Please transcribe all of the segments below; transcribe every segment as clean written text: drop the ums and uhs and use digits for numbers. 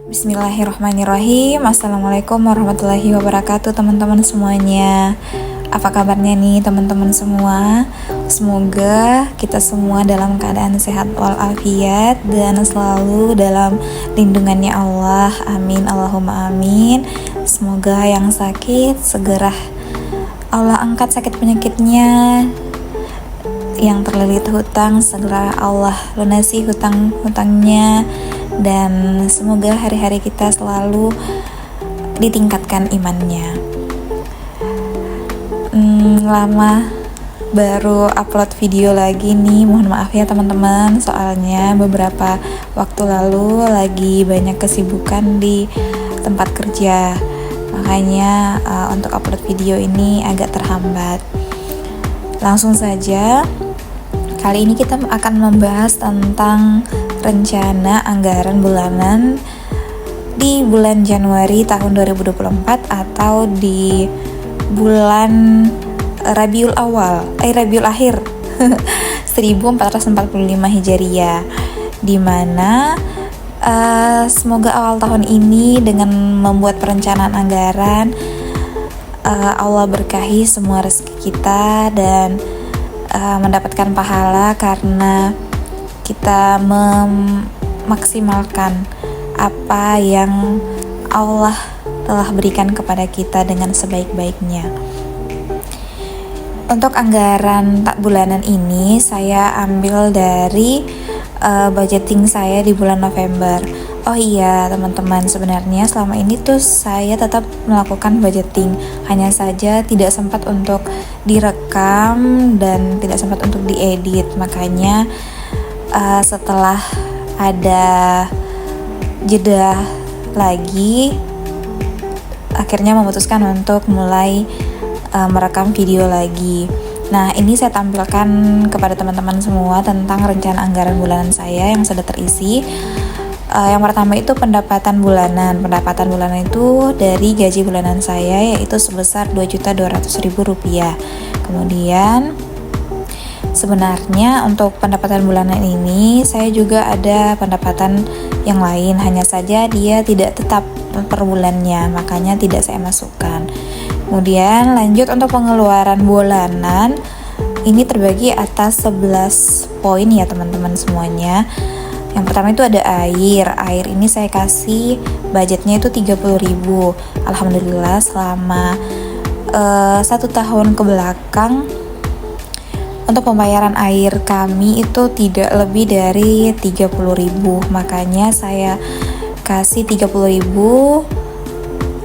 Bismillahirrahmanirrahim. Assalamualaikum warahmatullahi wabarakatuh teman-teman semuanya. Apa kabarnya nih teman-teman semua? Semoga kita semua dalam keadaan sehat walafiat dan selalu dalam lindungannya Allah. Amin, Allahumma amin. Semoga yang sakit segera Allah angkat sakit penyakitnya, yang terlilit hutang segera Allah lunasi hutang-hutangnya, dan semoga hari-hari kita selalu ditingkatkan imannya. Lama baru upload video lagi nih, mohon maaf ya teman-teman, soalnya beberapa waktu lalu lagi banyak kesibukan di tempat kerja, makanya untuk upload video ini agak terhambat. Langsung saja, kali ini kita akan membahas tentang rencana anggaran bulanan di bulan Januari tahun 2024 atau di bulan Rabiul Akhir 1445 Hijriah, di mana semoga awal tahun ini dengan membuat perencanaan anggaran Allah berkahi semua rezeki kita dan mendapatkan pahala karena kita memaksimalkan apa yang Allah telah berikan kepada kita dengan sebaik-baiknya. Untuk anggaran tak bulanan ini saya ambil dari budgeting saya di bulan November. Oh iya teman-teman, sebenarnya selama ini tuh saya tetap melakukan budgeting, hanya saja tidak sempat untuk direkam dan tidak sempat untuk diedit. Makanya setelah ada jeda lagi, akhirnya memutuskan untuk mulai merekam video lagi. Nah, ini saya tampilkan kepada teman-teman semua tentang rencana anggaran bulanan saya yang sudah terisi. Yang pertama itu pendapatan bulanan. Pendapatan bulanan itu dari gaji bulanan saya, yaitu sebesar Rp2.200.000. Kemudian sebenarnya untuk pendapatan bulanan ini saya juga ada pendapatan yang lain, hanya saja dia tidak tetap per bulannya, makanya tidak saya masukkan. Kemudian lanjut untuk pengeluaran bulanan, ini terbagi atas 11 poin ya teman-teman semuanya. Yang pertama itu ada air ini saya kasih budgetnya itu 30.000. Alhamdulillah selama 1 tahun ke belakang untuk pembayaran air kami itu tidak lebih dari 30.000, makanya saya kasih 30.000,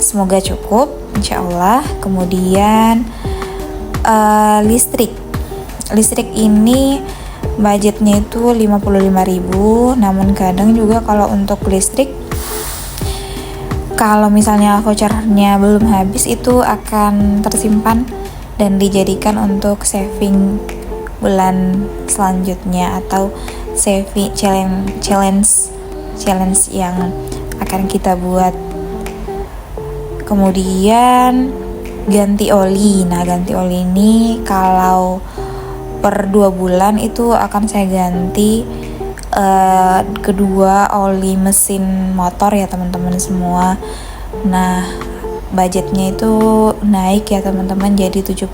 semoga cukup insyaallah. Kemudian listrik ini budgetnya itu 55.000, namun kadang juga kalau untuk listrik, kalau misalnya vouchernya belum habis, itu akan tersimpan dan dijadikan untuk saving bulan selanjutnya atau saving challenge yang akan kita buat. Kemudian ganti oli. Nah, ganti oli ini kalau per 2 bulan itu akan saya ganti kedua oli mesin motor ya teman-teman semua. Nah, budgetnya itu naik ya teman-teman jadi 70.000.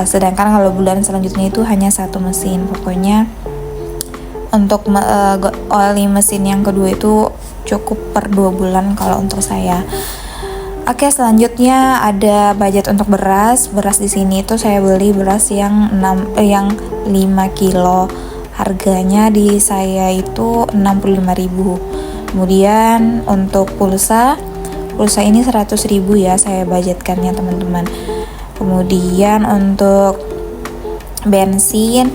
Sedangkan kalau bulan selanjutnya itu hanya 1 mesin. Pokoknya untuk oli mesin yang kedua itu cukup per 2 bulan kalau untuk saya. Oke, selanjutnya ada budget untuk beras. Beras di sini itu saya beli beras yang 5 kilo. Harganya di saya itu 65.000. Kemudian untuk pulsa ini 100.000 ya saya budgetkannya teman-teman. Kemudian untuk bensin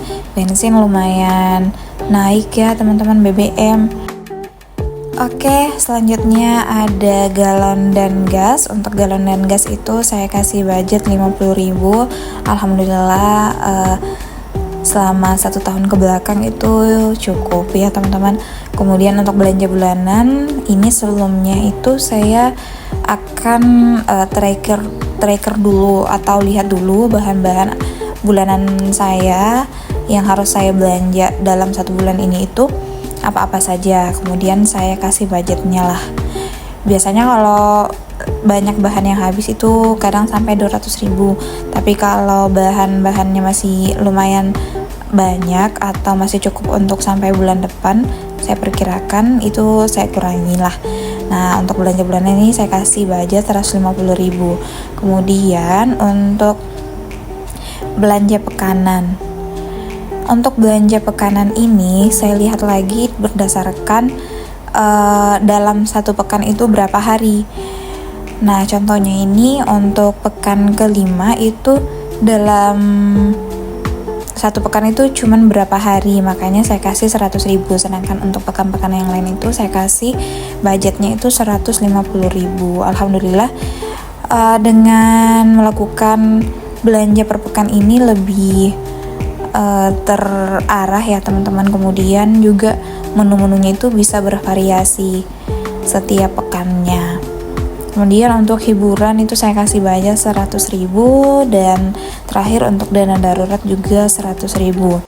lumayan naik ya teman-teman, BBM. Oke, selanjutnya ada galon dan gas. Untuk galon dan gas itu saya kasih budget 50.000. Alhamdulillah selama 1 tahun ke belakang itu cukup ya teman-teman. Kemudian untuk belanja bulanan ini, sebelumnya itu saya akan tracker dulu atau lihat dulu bahan-bahan bulanan saya yang harus saya belanja dalam 1 bulan ini itu apa-apa saja. Kemudian saya kasih budgetnya lah. Biasanya kalau banyak bahan yang habis itu kadang sampai 200.000. Tapi kalau bahan-bahannya masih lumayan banyak atau masih cukup untuk sampai bulan depan, saya perkirakan itu saya kurangi lah. Nah, untuk belanja bulanan ini saya kasih budget 150.000. Kemudian untuk belanja pekanan. Untuk belanja pekanan ini saya lihat lagi berdasarkan dalam satu pekan itu berapa hari. Nah, contohnya ini untuk pekan kelima itu dalam satu pekan itu cuman berapa hari, makanya saya kasih 100.000. Sedangkan untuk pekan-pekan yang lain itu saya kasih budgetnya itu 150.000. Alhamdulillah dengan melakukan belanja per pekan ini lebih terarah ya teman-teman. Kemudian juga menu-menunya itu bisa bervariasi setiap pekannya. Kemudian untuk hiburan itu saya kasih budget 100.000, dan terakhir untuk dana darurat juga 100.000.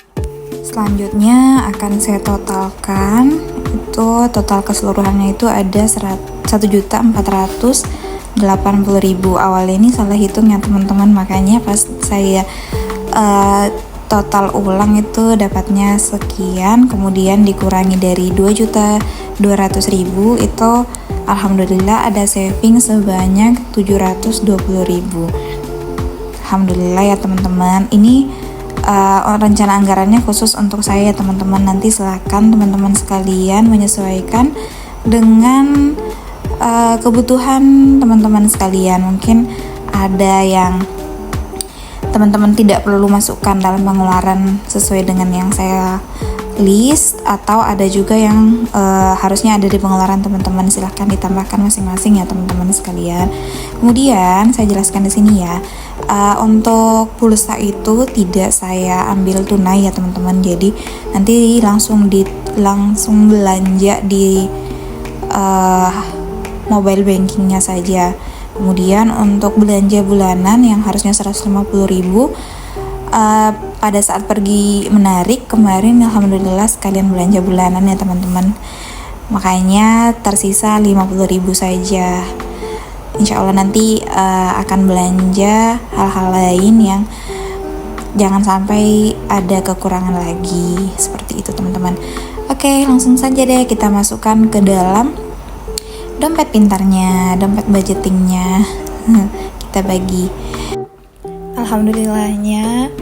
Selanjutnya akan saya totalkan, itu total keseluruhannya itu ada 1.480.000. Awalnya ini salah hitung ya teman-teman, makanya pas saya total ulang itu dapatnya sekian, kemudian dikurangi dari 2.200.000 itu alhamdulillah ada saving sebanyak 720.000. Alhamdulillah ya teman-teman. Ini rencana anggarannya khusus untuk saya ya teman-teman. Nanti silakan teman-teman sekalian menyesuaikan dengan kebutuhan teman-teman sekalian. Mungkin ada yang teman-teman tidak perlu masukkan dalam pengeluaran sesuai dengan yang saya list, atau ada juga yang harusnya ada di pengeluaran teman-teman. Silahkan ditambahkan masing-masing ya teman-teman sekalian. Kemudian saya jelaskan di sini ya, untuk pulsa itu tidak saya ambil tunai ya teman-teman. Jadi nanti langsung belanja di mobile bankingnya saja. Kemudian untuk belanja bulanan yang harusnya 150.000, pada saat pergi menarik kemarin alhamdulillah sekalian belanja bulanan ya teman-teman. Makanya tersisa 50.000 saja. Insya Allah nanti akan belanja hal-hal lain yang jangan sampai ada kekurangan lagi. Seperti itu teman-teman. Oke, langsung saja deh kita masukkan ke dalam dompet pintarnya, dompet budgetingnya. Kita bagi. Alhamdulillahnya,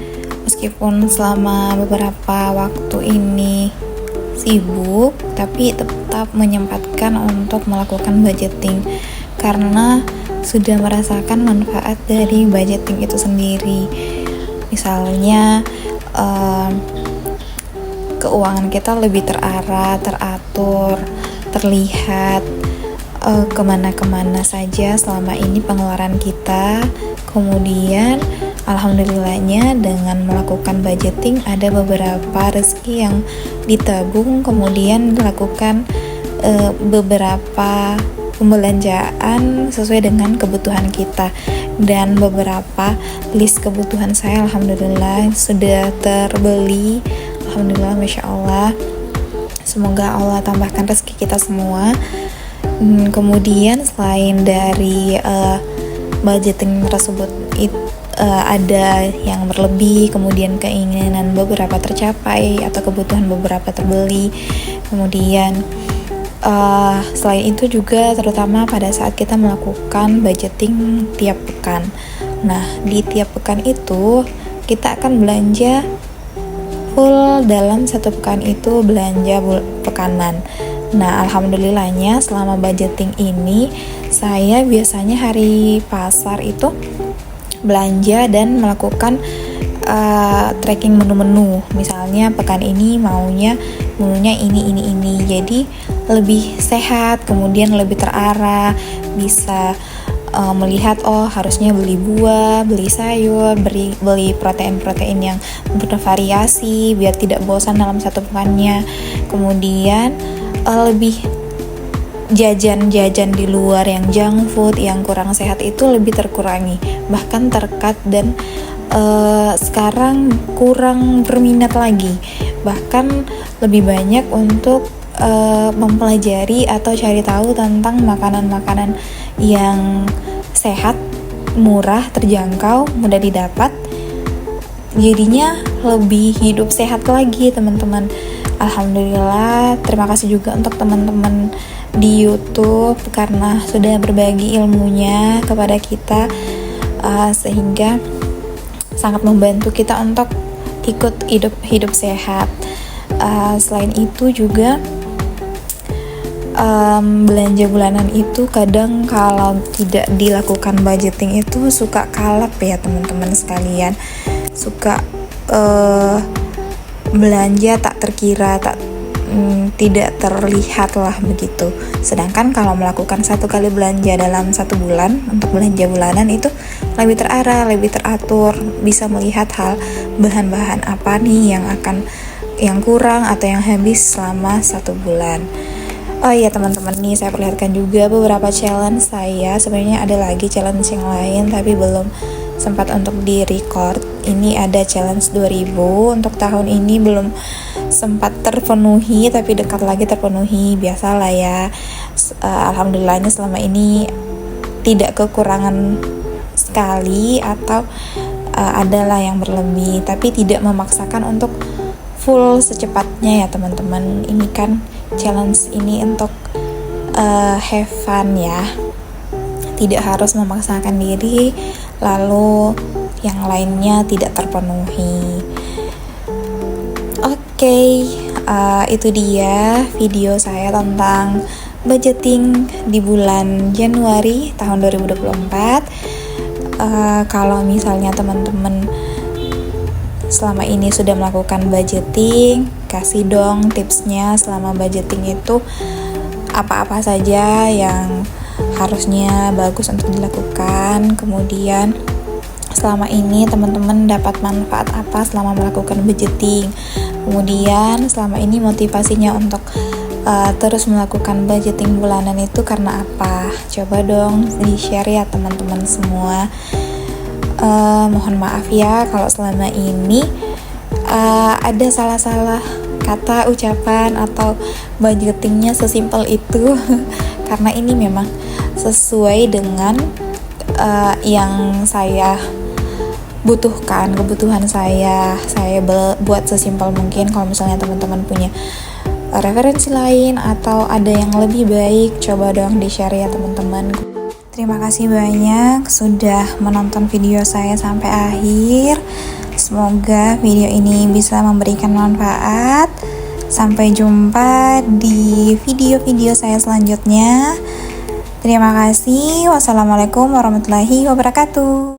meskipun selama beberapa waktu ini sibuk, tapi tetap menyempatkan untuk melakukan budgeting karena sudah merasakan manfaat dari budgeting itu sendiri. Misalnya keuangan kita lebih terarah, teratur, terlihat kemana-kemana saja selama ini pengeluaran kita. Kemudian alhamdulillahnya dengan melakukan budgeting ada beberapa rezeki yang ditabung, kemudian dilakukan beberapa pembelanjaan sesuai dengan kebutuhan kita, dan beberapa list kebutuhan saya alhamdulillah sudah terbeli. Alhamdulillah, Masya Allah. Semoga Allah tambahkan rezeki kita semua. Kemudian selain dari budgeting tersebut ada yang berlebih, kemudian keinginan beberapa tercapai atau kebutuhan beberapa terbeli. Kemudian selain itu juga terutama pada saat kita melakukan budgeting tiap pekan. Nah, di tiap pekan itu kita akan belanja full dalam satu pekan itu belanja pekanan. Nah, alhamdulillahnya selama budgeting ini saya biasanya hari pasar itu belanja dan melakukan tracking menu-menu. Misalnya pekan ini menunya ini. Jadi lebih sehat, kemudian lebih terarah, bisa melihat harusnya beli buah, beli sayur, beli protein-protein yang bervariasi biar tidak bosan dalam satu pekannya. Kemudian lebih jajan-jajan di luar yang junk food, yang kurang sehat itu lebih terkurangi, bahkan tercut, dan sekarang kurang berminat lagi. Bahkan lebih banyak untuk mempelajari atau cari tahu tentang makanan-makanan yang sehat, murah, terjangkau, mudah didapat. Jadinya lebih hidup sehat lagi teman-teman. Alhamdulillah, terima kasih juga untuk teman-teman di YouTube karena sudah berbagi ilmunya kepada kita, sehingga sangat membantu kita untuk ikut hidup sehat. Selain itu juga belanja bulanan itu kadang kalau tidak dilakukan budgeting itu suka kalap ya teman-teman sekalian, suka belanja tak terkira, tidak terlihat lah begitu. Sedangkan kalau melakukan satu kali belanja dalam satu bulan untuk belanja bulanan itu lebih terarah, lebih teratur, bisa melihat hal bahan-bahan apa nih yang kurang atau yang habis selama satu bulan. Oh iya teman-teman, nih saya perlihatkan juga beberapa challenge saya. Sebenarnya ada lagi challenge yang lain tapi belum sempat untuk di record. Ini ada challenge 2000 untuk tahun ini belum sempat terpenuhi tapi dekat lagi terpenuhi. Biasalah ya, alhamdulillahnya selama ini tidak kekurangan sekali atau adalah yang berlebih, tapi tidak memaksakan untuk full secepatnya ya teman-teman. Ini kan challenge ini untuk have fun ya, tidak harus memaksakan diri lalu yang lainnya tidak terpenuhi. Oke, itu dia video saya tentang budgeting di bulan Januari tahun 2024. Kalau misalnya teman-teman selama ini sudah melakukan budgeting, kasih dong tipsnya selama budgeting itu apa-apa saja yang harusnya bagus untuk dilakukan. Kemudian selama ini teman-teman dapat manfaat apa selama melakukan budgeting. Kemudian selama ini motivasinya untuk terus melakukan budgeting bulanan itu karena apa? Coba dong di-share ya teman-teman semua. Mohon maaf ya kalau selama ini ada salah-salah kata, ucapan, atau budgetingnya sesimpel itu karena ini memang sesuai dengan yang saya butuhkan, kebutuhan saya buat sesimpel mungkin. Kalau misalnya teman-teman punya referensi lain atau ada yang lebih baik, coba dong di-share ya teman-teman. Terima kasih banyak sudah menonton video saya sampai akhir. Semoga video ini bisa memberikan manfaat. Sampai jumpa di video-video saya selanjutnya. Terima kasih. Wassalamualaikum warahmatullahi wabarakatuh.